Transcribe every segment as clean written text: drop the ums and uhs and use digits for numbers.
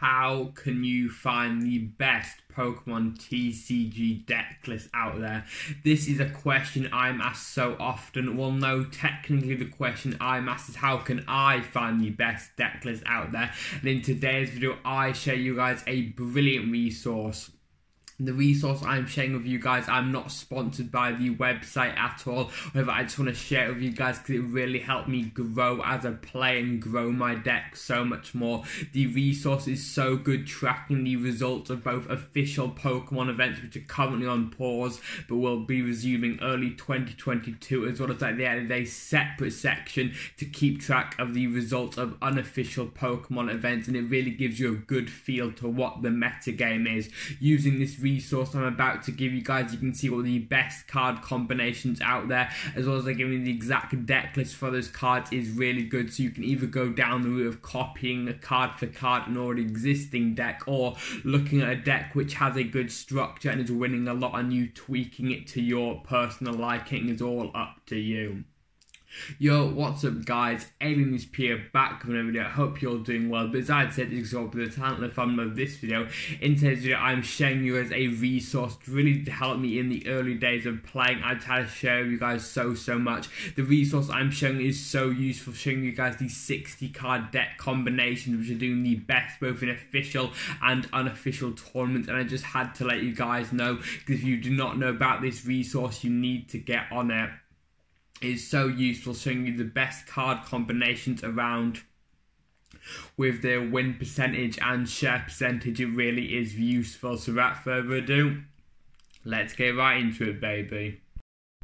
How can you find the best Pokemon TCG deck list out there? This is a question I'm asked so often. Well, no, technically the question I'm asked is how can I find the best deck list out there? And in today's video, I share you guys a brilliant resource. The resource I'm sharing with you guys, I'm not sponsored by the website at all. However, I just want to share it with you guys because it really helped me grow as a player and grow my deck so much more. The resource is so good, tracking the results of both official Pokemon events, which are currently on pause, but will be resuming early 2022, as well as like there is a separate section to keep track of the results of unofficial Pokemon events, and it really gives you a good feel to what the metagame is. Using this resource I'm about to give you guys, you can see all the best card combinations out there, as well as like giving the exact deck list for those cards is really good. So you can either go down the route of copying a card for card an already existing deck, or looking at a deck which has a good structure and is winning a lot and you tweaking it to your personal liking. Is all up to you. Yo, what's up guys, Alien ESP here, back with another video. I hope you're doing well, but as I said, this is all the talent and fun of this video. In today's video, I'm sharing you as a resource to really help me in the early days of playing. I've had to share with you guys so much. The resource I'm showing is so useful, showing you guys these 60 card deck combinations which are doing the best both in official and unofficial tournaments, and I just had to let you guys know, because if you do not know about this resource, you need to get on it. Is so useful, showing you the best card combinations around with their win percentage and share percentage. It really is useful. So without further ado, let's get right into it, baby.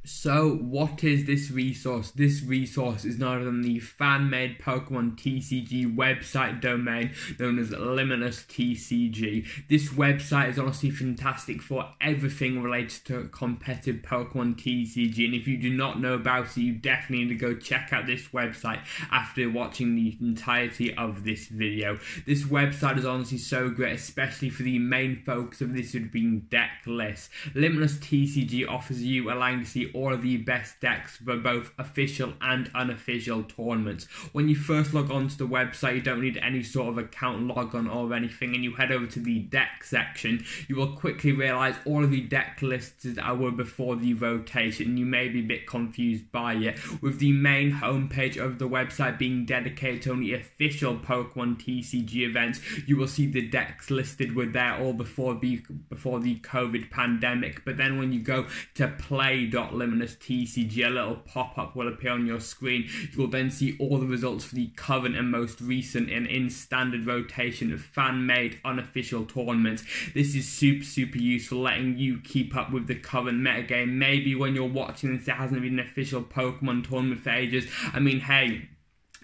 So what is this resource? This resource is none other than the fan-made Pokemon TCG website domain known as Limitless TCG. This website is honestly fantastic for everything related to competitive Pokemon TCG, and if you do not know about it, you definitely need to go check out this website after watching the entirety of this video. This website is honestly so great, especially for the main focus of this would be deck lists. Limitless TCG offers you allowing to see all of the best decks for both official and unofficial tournaments. When you first log on to the website, you don't need any sort of account logon or anything, and you head over to the deck section, you will quickly realize all of the deck lists that were before the rotation. You may be a bit confused by it, with the main homepage of the website being dedicated to only official Pokemon TCG events. You will see the decks listed were there all before the COVID pandemic, but then when you go to play.limitless TCG, a little pop-up will appear on your screen. You will then see all the results for the current and most recent and in standard rotation of fan-made unofficial tournaments. This is super useful, letting you keep up with the current metagame. Maybe when you're watching this, there hasn't been an official Pokemon tournament for ages. I mean, hey,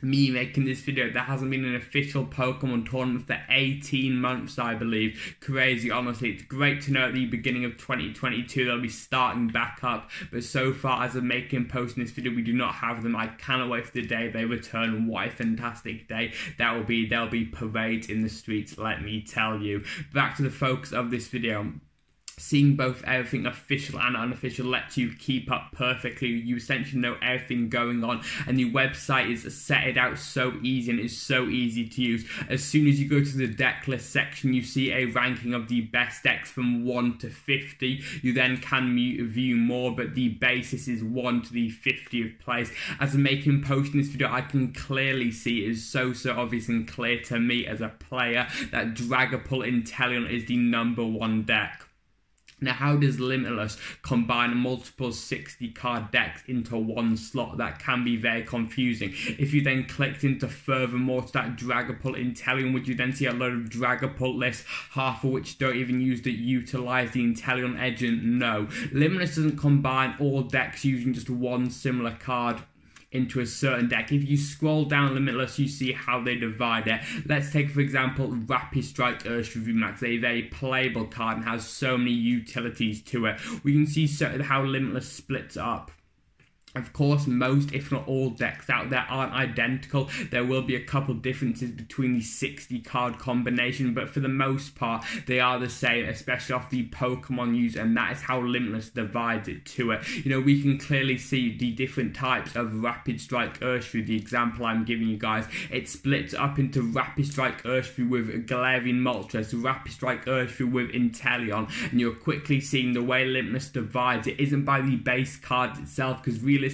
me making this video, there hasn't been an official Pokemon tournament for 18 months, I believe. Crazy, honestly. It's great to know at the beginning of 2022 they'll be starting back up, but so far as of making and posting this video, we do not have them. I cannot wait for the day they return. What a fantastic day that will be. There'll be parades in the streets, let me tell you. Back to the focus of this video. Seeing both everything official and unofficial lets you keep up perfectly. You essentially know everything going on, and the website is set it out so easy and is so easy to use. As soon as you go to the deck list section, you see a ranking of the best decks from 1 to 50. You then can view more, but the basis is 1 to the 50th place. As I'm making posting this video, I can clearly see it is so obvious and clear to me as a player that Dragapult Inteleon is the #1 deck. Now, how does Limitless combine multiple 60 card decks into one slot? That can be very confusing. If you then clicked into furthermore to that Dragapult Inteleon, would you then see a load of Dragapult lists, half of which don't even utilize the Inteleon engine? No. Limitless doesn't combine all decks using just one similar card into a certain deck. If you scroll down Limitless, you see how they divide it. Let's take, for example, Rapid Strike Urshifu Max, a very playable card and has so many utilities to it. We can see how Limitless splits up. Of course, most, if not all, decks out there aren't identical. There will be a couple differences between the 60 card combination, but for the most part, they are the same, especially off the Pokemon use, and that is how Limitless divides it to it. You know, we can clearly see the different types of Rapid Strike Urshifu, the example I'm giving you guys. It splits up into Rapid Strike Urshifu with Galarian Moltres, Rapid Strike Urshifu with Inteleon, and you're quickly seeing the way Limitless divides. It isn't by the base cards itself, because realistically,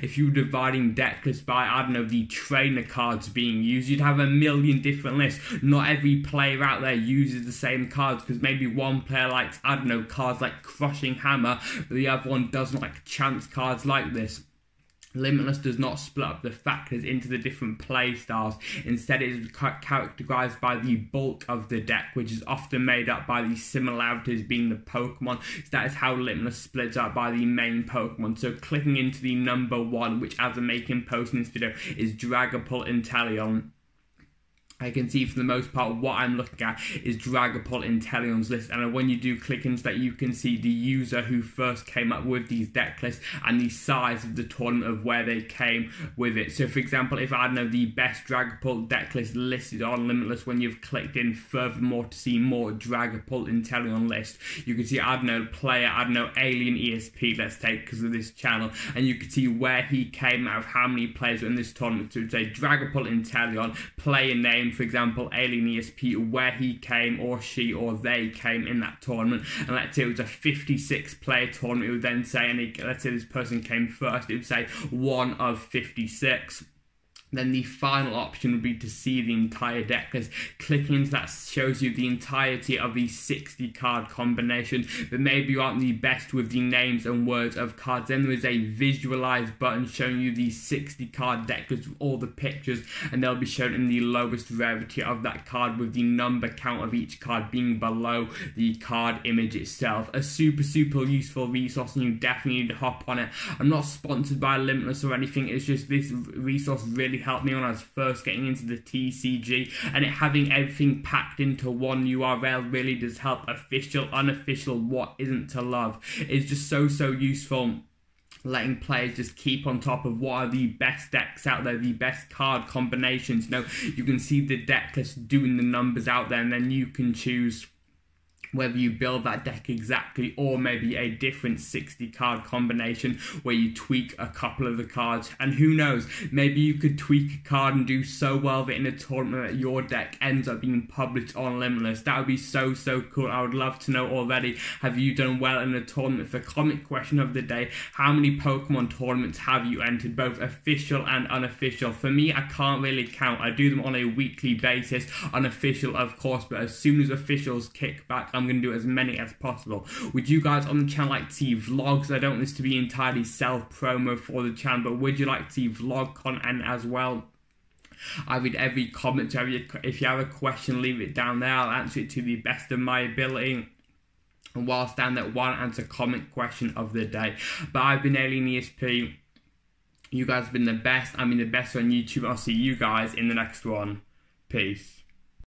if you were dividing deck lists by, I don't know, the trainer cards being used, you'd have a million different lists. Not every player out there uses the same cards, because maybe one player likes, I don't know, cards like Crushing Hammer, but the other one doesn't like chance cards like this. Limitless does not split up the factors into the different play styles. Instead, it is characterized by the bulk of the deck, which is often made up by the similarities being the Pokemon. So that is how Limitless splits up by the main Pokemon. So clicking into the number 1, which as I'm making post in this video, is Dragapult Inteleon. I can see for the most part what I'm looking at is Dragapult Inteleon's list, and when you do click into that, you can see the user who first came up with these deck lists and the size of the tournament of where they came with it. So for example, if I don't know the best Dragapult deck list listed on Limitless, when you've clicked in furthermore to see more Dragapult Inteleon list, you can see, I don't know, player, I don't know, Alien ESP, let's take because of this channel, and you can see where he came out of how many players were in this tournament. So it would say Dragapult Inteleon, player name, for example, Alien ESP, where he came or she or they came in that tournament, and let's say it was a 56 player tournament, it would then say, and let's say this person came first, it would say 1 of 56. Then the final option would be to see the entire deck list. Clicking into that shows you the entirety of the 60 card combination, but maybe you aren't the best with the names and words of cards. Then there is a visualize button showing you the 60 card deck list with all the pictures, and they'll be shown in the lowest rarity of that card, with the number count of each card being below the card image itself. A super useful resource, and you definitely need to hop on it. I'm not sponsored by Limitless or anything, it's just this resource really helped me when I was first getting into the TCG, and it having everything packed into one URL really does help. Official, unofficial, what isn't to love. It's just so useful, letting players just keep on top of what are the best decks out there, the best card combinations. You know, you can see the deck list doing the numbers out there, and then you can choose whether you build that deck exactly, or maybe a different 60 card combination where you tweak a couple of the cards. And who knows, maybe you could tweak a card and do so well that in a tournament that your deck ends up being published on Limitless. That would be so cool. I would love to know already, have you done well in a tournament? The comment question of the day, how many Pokemon tournaments have you entered, both official and unofficial? For me, I can't really count. I do them on a weekly basis, unofficial of course, but as soon as officials kick back, I'm going to do as many as possible. Would you guys on the channel like to see vlogs? I don't want this to be entirely self-promo for the channel, but would you like to see vlog content as well? I read every comment, so if you have a question, leave it down there. I'll answer it to the best of my ability. And whilst down that one, answer comment question of the day. But I've been Alien ESP. You guys have been the best. I mean the best on YouTube. I'll see you guys in the next one. Peace.